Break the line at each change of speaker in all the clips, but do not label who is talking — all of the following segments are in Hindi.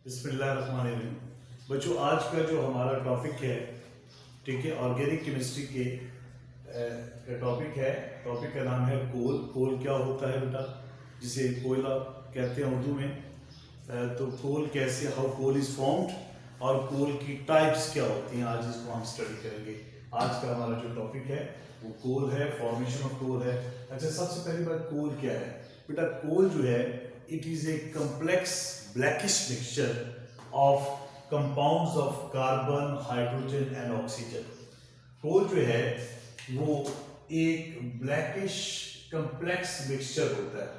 बिस्मिल्लाहिर्रहमानिर्रहीम। बच्चों, आज का जो हमारा टॉपिक है, ठीक है, ऑर्गेनिक केमिस्ट्री के टॉपिक है। टॉपिक का नाम है कोल। कोल क्या होता है बेटा? जिसे कोयला कहते हैं उर्दू में। तो कोल कैसे, हाउ कोल इज फॉर्म्ड और कोल की टाइप्स क्या होती हैं, आज इसको हम स्टडी करेंगे। आज का हमारा जो टॉपिक है वो कोल है, फॉर्मेशन ऑफ कोल है। अच्छा, सबसे पहली बात, कोल क्या है बेटा? कोल जो है, it is a complex blackish mixture of compounds of carbon, hydrogen and oxygen। कोल जो है वो एक ब्लैकिश कम्प्लेक्स मिक्सचर होता है।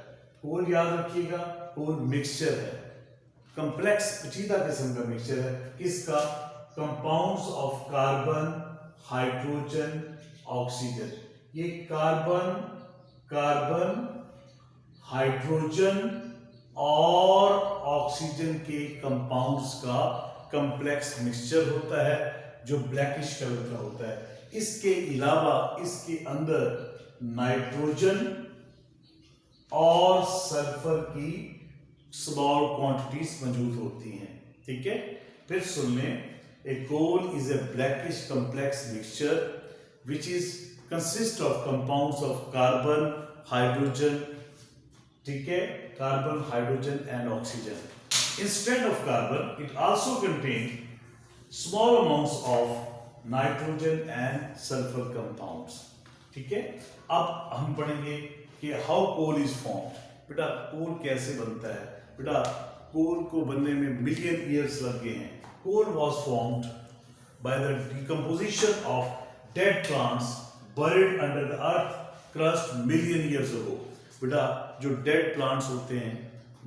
कोल याद रखिएगा, कोल मिक्सचर है, कम्प्लेक्स पेचीदा किस्म का मिक्सचर है। किसका? Compounds of carbon, hydrogen, oxygen. ये कार्बन, हाइड्रोजन और ऑक्सीजन के कंपाउंड्स का कम्प्लेक्स मिक्सचर होता है जो ब्लैकिश कलर का होता है। इसके अलावा इसके अंदर नाइट्रोजन और सल्फर की स्मॉल क्वांटिटीज मौजूद होती हैं। ठीक है, फिर सुन लें। A coal is a blackish complex mixture which is consist of compounds of carbon, hydrogen, ठीक है, carbon, hydrogen and oxygen. Instead of carbon it also contain small amounts of nitrogen and sulphur compounds. ठीक है, अब हम पढ़ेंगे कि हाउ कोल इज फॉर्म्ड। बेटा, कोल कैसे बनता है? बेटा, कोल को बनने में मिलियन ईयर्स लग गए हैं। Coal was formed by the decomposition of dead plants buried under the earth crust million years ago। बेटा, जो डेड प्लांट्स होते हैं,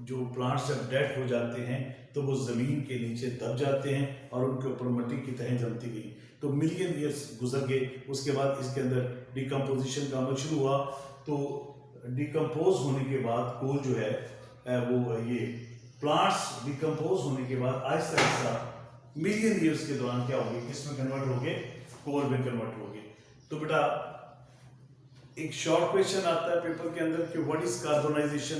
जो प्लांट्स जब डेड हो जाते हैं तो वो जमीन के नीचे दब जाते हैं और उनके ऊपर मिट्टी की तहें जमती गई। तो मिलियन ईयर्स गुजर गए, उसके बाद इसके अंदर डिकम्पोजिशन का अमल शुरू हुआ। तो डिकम्पोज होने के बाद कोल जो है वो ये प्लांट्स डिकम्पोज होने के बाद आहिस्ता आहिस्ता मिलियन ईयर्स के दौरान क्या होंगे, किसमें कन्वर्ट हो गए? कोल में कन्वर्ट हो गए। तो बेटा, एक शॉर्ट क्वेश्चन आता है पेपर के अंदर कि what is carbonisation?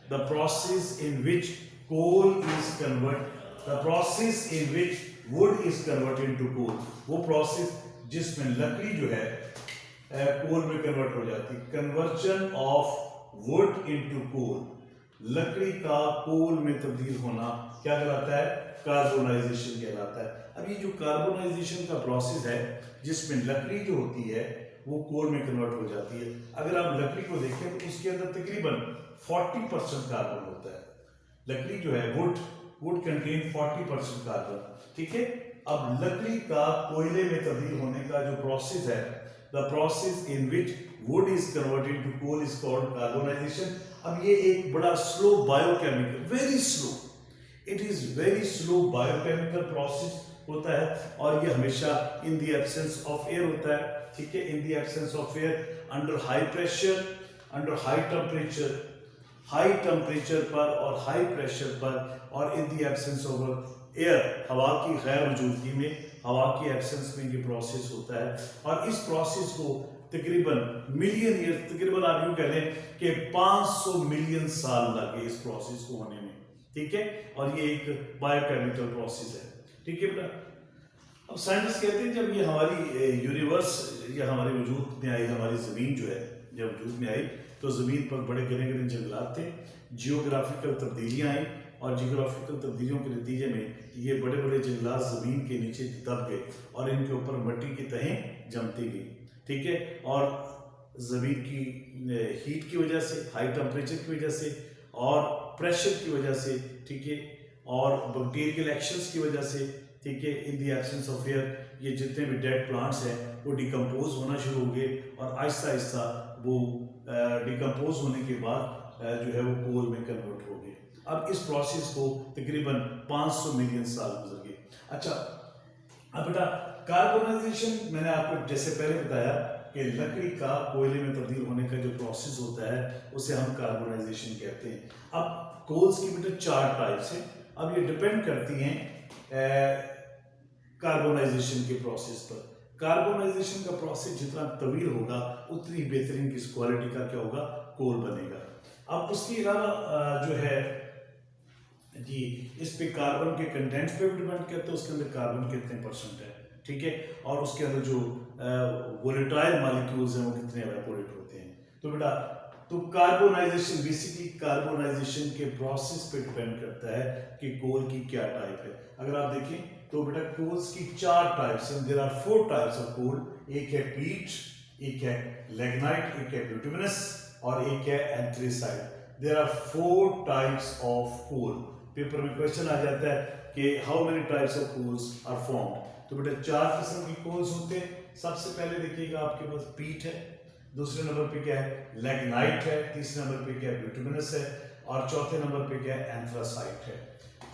The process in which coal is convert, the process in which wood is converted into coal. वो प्रोसेस जिसमें लकड़ी जो है कोल में कन्वर्ट हो जाती है। Conversion of wood into coal, लकड़ी का कोल में तब्दील होना क्या कहलाता है? कार्बोनाइजेशन कहलाता है। अब ये जो कार्बोनाइजेशन का प्रोसेस है जिसमें लकड़ी जो होती है वो कोल में कन्वर्ट हो जाती है। अगर आप लकड़ी को देखें तो उसके अंदर तकरीबन 40% कार्बन होता है। लकड़ी जो है वुड कंटेन 40% कार्बन। ठीक है, अब लकड़ी का कोयले में तब्दील होने का जो प्रोसेस है, the process in which wood is converted to coal is called carbonisation. अब ये एक बड़ा slow biochemical, very slow, it is very slow biochemical process होता है और ये हमेशा in the absence of air होता है। ठीक है, in the absence of air, under high pressure, under high temperature पर और हाई प्रेशर पर, और in the absence of air, हवा की गैर मौजूदगी में, हवा की एब्सेंस में ये प्रोसेस होता है। और इस प्रोसेस को तकरीबन मिलियन ईयर, तकरीबन आप यूं कह लें कि 500 मिलियन साल लगे इस प्रोसेस को होने में। ठीक है, और ये एक बायोकेमिकल प्रोसेस है। ठीक है बेटा, अब साइंटिस्ट कहते हैं जब ये हमारी यूनिवर्स या हमारे वजूद में आई, हमारी ज़मीन जो है जब वजूद में आई तो ज़मीन पर बड़े घने घने जंगलात थे, जियोग्राफिकल तब्दीलियाँ आई और जियोग्राफिकल तब्दीलियों के नतीजे में ये बड़े बड़े जंगलात ज़मीन के नीचे दब गए और इनके ऊपर मिट्टी की तहें जमती गई। ठीक है, और ज़मीन की हीट की वजह से, हाई टेम्परेचर की वजह से और प्रेशर की वजह से, ठीक है, और बैक्टीरियल एक्शंस की वजह से, ठीक है, in the absence of air, ये जितने भी डेड प्लांट्स हैं वो डिकम्पोज होना शुरू हो गए और आहिस्ता आहिस्ता वो डिकम्पोज होने के बाद जो है वो कोल में कन्वर्ट हो गए। अब इस प्रोसेस को तकरीबन 500 मिलियन साल गुजर गए। अच्छा, अब बेटा, कार्बोनाइजेशन मैंने आपको जैसे पहले बताया कि लकड़ी का कोयले में तब्दील होने का जो प्रोसेस होता है उसे हम कार्बोनाइजेशन कहते हैं। अब कोल्स की बेटा 4 टाइप्स हैं। अब ये डिपेंड करती हैं कार्बोनाइजेशन के प्रोसेस पर। कार्बोनाइजेशन का प्रोसेस जितना तवील होगा उतनी बेहतरीन किस क्वालिटी का क्या होगा? कोल बनेगा। अब उसके अलावा जो है जी, इस पे कार्बन के कंटेंट्स पे भी डिपेंड करता है, उसके अंदर कार्बन कितने परसेंट है, ठीक है, और उसके अंदर जो वोलेटाइल मॉलिक्यूल्स हैं वो कितने एवापोरेट होते हैं। तो बेटा तो कार्बोनाइजेशन, बेसिकली कार्बोनाइजेशन के प्रोसेस पे डिपेंड करता है कि कोल की क्या टाइप है। अगर आप देखें तो बेटा कोल्स की 4 टाइप्स हैं, there are 4 types of coal. एक है पीट, एक है लिग्नाइट, एक है बिटुमिनस और एक है anthracite. There are 4 types of coal. Paper में क्वेश्चन आ जाता है कि how many types of coals are formed. तो बेटा 4 किस्म की कोल्स होते हैं। सबसे पहले देखिएगा आपके पास पीट है, दूसरे नंबर पे क्या है लिग्नाइट है, तीसरे नंबर पे क्या है बिटुमिनस है और चौथे नंबर पे क्या है एंथ्रासाइट है।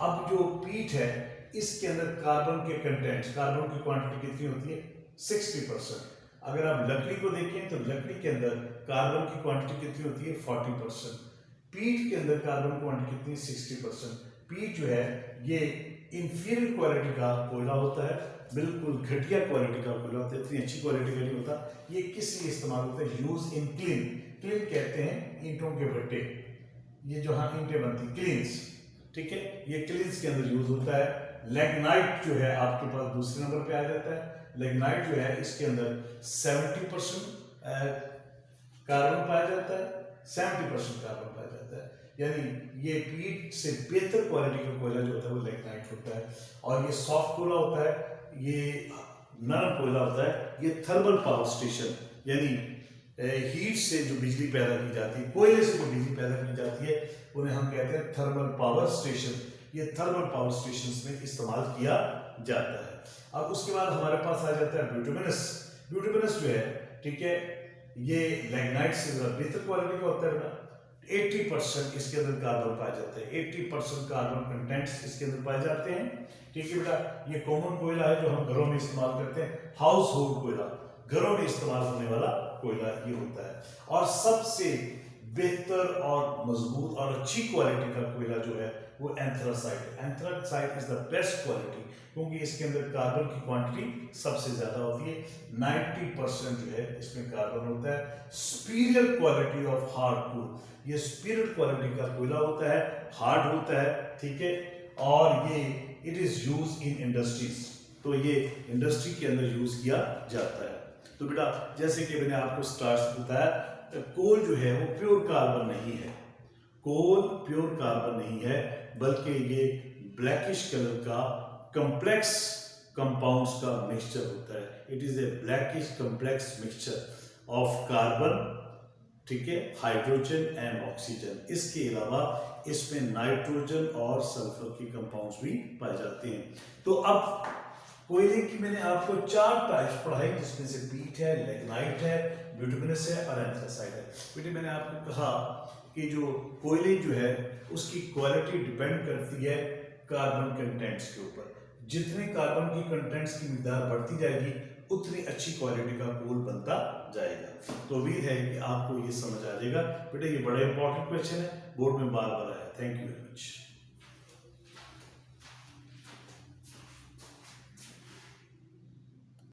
अब जो पीट है इसके अंदर कार्बन के कंटेंट, कार्बन की क्वांटिटी कितनी होती है 60%। अगर आप लकड़ी को देखें तो लकड़ी के अंदर कार्बन की क्वांटिटी कितनी होती है 40%। पीट के अंदर कार्बन क्वांटिटी कितनी 60%। पीट जो है ये इंफीरियर क्वालिटी का कोयला होता है, बिल्कुल घटिया क्वालिटी का कोयला होता है, इतनी अच्छी क्वालिटी का नहीं होता। ये किस लिए इस्तेमाल होता है, यूज इन क्लीन। क्लीन कहते हैं ईंटों के भट्टे, ये जो हाँ ईंटें बनती क्लीन्स, ठीक है, ये क्लीन्स के अंदर यूज होता है। लिग्नाइट जो है आपके पास दूसरे नंबर पे आ जाता है। लिग्नाइट जो है इसके अंदर 70% कार्बन पाया जाता है, 70% कार्बन पाया जाता है, यानी ये पीट से बेहतर क्वालिटी का कोयला जो होता है वो लिग्नाइट होता है। और ये सॉफ्ट कोयला होता है, ये नरम कोयला होता है। ये थर्मल पावर स्टेशन यानी हीट से जो बिजली पैदा की जाती है, कोयले से जो बिजली पैदा की जाती है उन्हें हम कहते हैं थर्मल पावर स्टेशन। ये थर्मल पावर स्टेशन में इस्तेमाल किया जाता है। अब उसके बाद हमारे पास आ जाता है बिटुमिनस। बिटुमिनस जो है, ठीक है, ये लिग्नाइट से जरा बेहतर क्वालिटी का होता है। 80% इसके अंदर कार्बन पाया जाता है, 80% कार्बन कंटेंट्स इसके अंदर पाए जाते हैं, ठीक है बेटा। ये कॉमन कोयला है जो हम घरों में इस्तेमाल करते हैं, हाउस होल्ड कोयला, घरों में इस्तेमाल होने वाला कोयला ये होता है। और सबसे बेहतर और मजबूत और अच्छी क्वालिटी का कोयला जो है वो एंथ्रासाइट है। Anthracite is the best quality क्योंकि इसके अंदर कार्बन की क्वांटिटी सबसे ज्यादा होती है, 90% जो है इसमें कार्बन होता है। सुपीरियर क्वालिटी ऑफ हार्ड कोल, ये सुपीरियर क्वालिटी का कोयला होता है, हार्ड होता है, ठीक है, और ये it is use in industries, तो ये इंडस्ट्री के अंदर यूज किया जाता है। तो बेटा जैसे कि मैंने आपको स्टार्ट से बताया, कोल जो है वो प्योर कार्बन नहीं है, कोल प्योर कार्बन नहीं है, बल्कि ये ब्लैकिश कलर का कॉम्प्लेक्स कंपाउंड्स का मिक्सचर होता है। It is a blackish complex mixture of carbon, ठीक है, हाइड्रोजन एंड ऑक्सीजन। इसके अलावा इसमें नाइट्रोजन और सल्फर के कंपाउंड्स भी पाए जाते हैं। तो अब कोयले की मैंने आपको 4 टाइप्स पढ़ाई, जिसमें से पीट है, लिग्नाइट है, बिटुमिनस है और एंथ्रासाइट है। बेटे मैंने आपको कहा कि जो कोयले जो है उसकी क्वालिटी डिपेंड करती है कार्बन कंटेंट्स के ऊपर। जितने कार्बन की कंटेंट्स की मिकदार बढ़ती जाएगी उतनी अच्छी क्वालिटी का कोल बनता जाएगा। तो उम्मीद है कि आपको ये समझ आ जाएगा। बेटे ये बड़ा इंपॉर्टेंट क्वेश्चन है, बोर्ड में बार बार आया। Thank you very much.